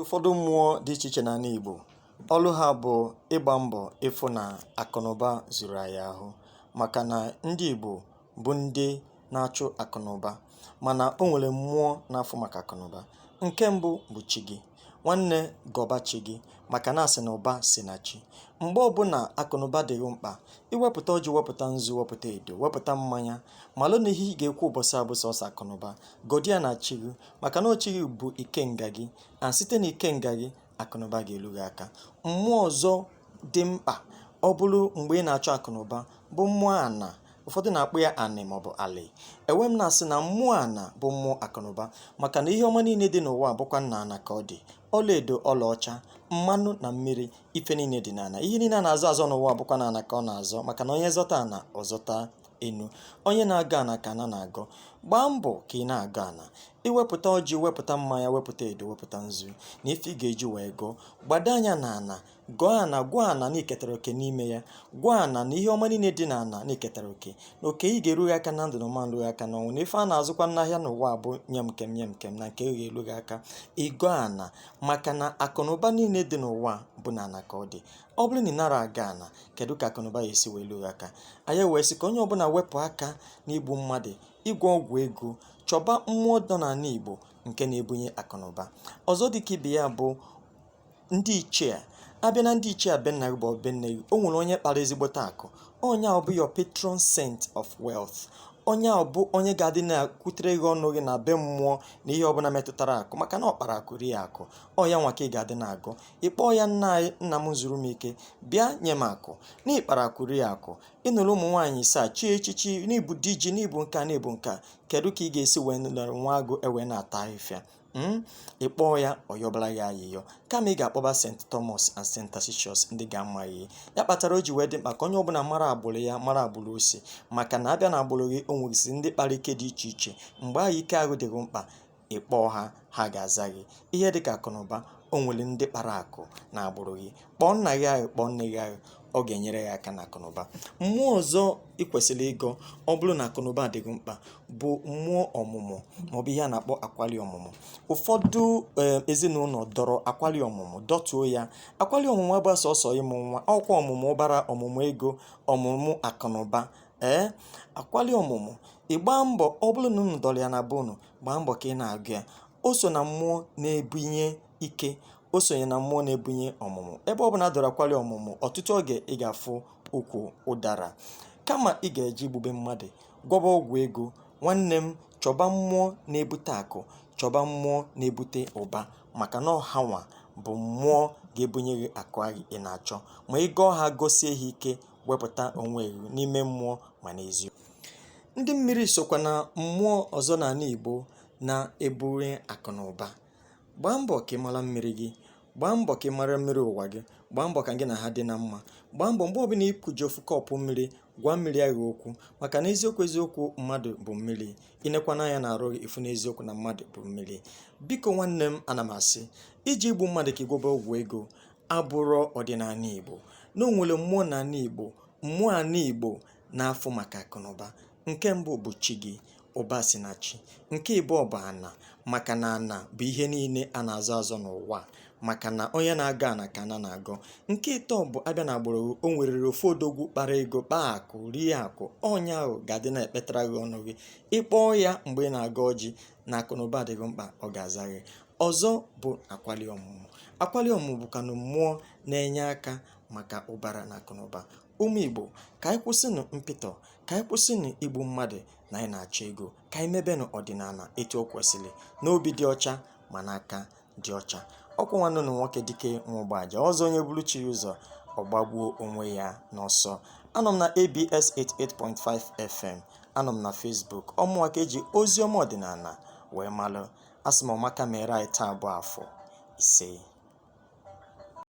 ụfọdụ mmụọ dị iche iche n'ala Igbo. Ọlụ ha bụ ịgba mbọ ịfụ na akụnụba zuru anyị ahụ, maka na ndị Igbo bụ ndị na-achụ akụnụba, mana o nwere mmụọ na-afụ maka akụnụba. Nke mbụ bụ chi gị. Nwanne, gọba chi gị, maka na asị na ụba si na chi. Mgbe ọbụla akụnụba dịghị mkpa, iwepụta ọjị, wepụta nzu, wepụta edo, wepụta mmanya, malụ na ihe ị ga-ekwu ụbọchị abụ sọsọ akụnụba. Gọdị ya na chi gị, maka na chi gị bụ ikenga gị, na site na ikenga gị akụnụba ga-elu gị aka. Mmụọ ọzọ dị mkpa ọ bụrụ mgbe ị na-achọ akụnụba bụ mmụọ ana. Ụfọdụ na-akpọ ya anị maọbụ alị. M na-asị na mmụọ ana bụ mmụọ akụnụba, maka na ihe ọma niile dị n'ụwa bụkwa nna ana ka ọ dị. Ọlaedo, ọlaọcha, mmanụ na mmiri, ife niile dị n'ana. Ihe niile a na-azọ azọ n'ụwa bụkwa na ana ka ọ na-azọ, maka na onye zọta ana ọzọta enu. Onye na-aga ana ka ana na-agọ. Gbaa mbọ ka ị na-aga ana. Iwepụta ọjị, wepụta mmanya, wepụta edo, wepụta nzu, na ife ị ga-eji wee gọọ. Gbado anya na ana, gọọ ana, gwa ana na iketara oke n'ime ya. Gwa ana na ihe ọma niile dị n'ana na iketara oke. Na oke ị ga-erughị aka na ndụ na ọma nrughị aka n'ọnwụ. Na ife a na-azụkwa n'ahịa n'ụwa bụ nye m kem, nye m kem, na nke ga-eru gị aka. Ịgọọ ana, maka na akụnụba niile dị n'ụwa bụ na ana ka ọ dị. Ọ bụrụ na ị nara aga ana, kedu ka akụnụba ya esi wee lụghị aka? Anyị wee sị ka onye ọbụla wepụ aka n'igbu mmadụ, ịgwọ ọgwụ ego, chọba mmụọ nọ n'ala Igbo nke na-ebunye akụnụba. Ọzọ dịka ibe ya bụ ndị ichie. Abịa na ndị ichie be nna gị bụ be nne gị, o nwere onye kpara ezigbote akụ. Onye a bụ your patron saint of wealth. Onye a bụ onye ga-adị na-akwutere gị ọnụ gị na be mmụọ na ihe ọbụla metụtara akụ, maka na ọ kpara akụ rie akụ. Ọ ya nwa ka ị ga-adị na-agụ. Ịkpọọ ya nna anyị, nna m zuru m ike, bịa nye m akụ. Na ịkpara akụ rie akụ. Ịnụrụ ụmụ nwaanyị ise chi echichi, n'ibu di ji, n'ibu nka, n'ibu nka. Kedu ka ị ga-esi wee nọrọ nwa agụ ewe na-ata ahịfịa? Ịkpọọ ya ọyọbara ya ayịyọ, kama ị ga-akpọba St. Thomas and St. Tarsicius, ndị ga-ama ihe. Ya kpatara o ji wee dị mkpa ka onye ọbụla mara agbụrụ ya, mara agbụrụ ose, maka na abịa na agbụrụ gị o nwegisi ndị kpara ike dị iche iche. Mgbe ahụ ike ahụ dịghị mkpa, ịkpọọ ha, ha ga-aza gị. Ihe dịka akụnụba, o nwere ndị kpara akụ na agbụrụ gị. Kpọọ nna gị ahụ, kpọọ nne gị ahụ, ọ ga-enyere ya aka na akụnụba. Mmụọ ọzọ ị kwesịrị ịgọ ọ bụrụ na akụnụba adịghị mkpa bụ mmụọ ọmụmụ, maọbụ ihe a na-akpọ akwali ọmụmụ. Ụfọdụ ezinụlọ dọrọ akwali ọmụmụ, dọtuo ya. Akwali ọmụmụ abụ sọsọ ịmụ nwa, ọkwa ọmụmụ ụbara, ọmụmụ ego, ọmụmụ akụnụba. Akwali ọmụmụ, ịgba mbọ ọ bụrụ na unu dọrọ ya na be unu, gbaa mbọ ka ị na-agụ ya. O so na mmụọ na-ebunye ike, o sonye na mmụọ na-ebunye ọmụmụ. Ebe ọbụla dọrọ akwali ọmụmụ, ọtụtụ oge ị ga-afụ ukwu ụdara. Kama ị ga-eji igbube mmadụ, gwọba ọgwụ ego. Nwanne m, chọba mmụọ na-ebute akụ, chọba mmụọ na-ebute ụba, maka na ọhanwa bụ mmụọ ga-ebunye gị akụ ahụ ị na-achọ. Ma ị gọọ ha, gosie ha ike, wepụta onwe gị n'ime mmụọ ma n'eziokwu. Ndị mmiri sokwa na mmụọ ọzọ n'ala Igbo na-ebunye akụnụba. Gbaa mbọ ka ị mara mmiri gị, gbaa mbọ ka ị mara mmiri ụwa gị, gbaa mbọ ka gị na ha dị na mma. Gbaa mbọ mgbe ọbụla ịkụji ofu kọpụ mmiri, gwa mmiri ahụ okwu, maka na eziokwu eziokwu mmadụ bụ mmiri. Inekwana anya na-arụ gị ifu na eziokwu na mmadụ bụ mmiri. Biko nwanne m, ana m asị, iji igbu mmadụ ka ịgwọba ọgwụ ego abụrọ ọdịnala Igbo. Na o nwere mmụọ n'ala Igbo, mmụọ ala Igbo na-afụ maka akụnụba. Nke mbụ bụ chi gị, ụba si na chi. Nke ịbụọ bụ ana, maka na ana bụ ihe niile a na-azọ azọ n'ụwa, maka na onye na-aga ana ka ana na-agọ. Nke ịtọ bụ abịa na agbụrụ o nwerere ofu odogwu kpara ego, kpaa akụ, rie akụ. Ọnya ahụ ga-adị na-ekpetara gị ọnụ gị. Ịkpọọ ya mgbe ị na-aga ọjị na akụnụba adịghị mkpa, ọ ga-aza gị. Ọzọ bụ akwali ọmụmụ. Akwali ọmụmụ bụkwanụ mmụọ na-enye aka maka ụbara na akụnụba. Ụmụ Igbo, ka anyị kwụsịnụ mpịtọ, ka anyị kwụsịnụ igbu mmadụ na anyị na-achọ ego, ka anyị mebenụ ọdịnala etu o kwesịrị, n'obi dị ọcha ma n'aka dị ọcha. Ọkwa nwanne ụnụ nwoke Dike Nwogbaja, ọzọ onye buru chi ụzọ, ọgbagbuo onwe ya n'ọsọ. Anọ m na ABS 88.5 FM, anọ m na Facebook. Ọmụnwa ka eji ozi ọma ọdịnala wee malụ. Asị m ọmaka mere anyị taa bụ afọ ise.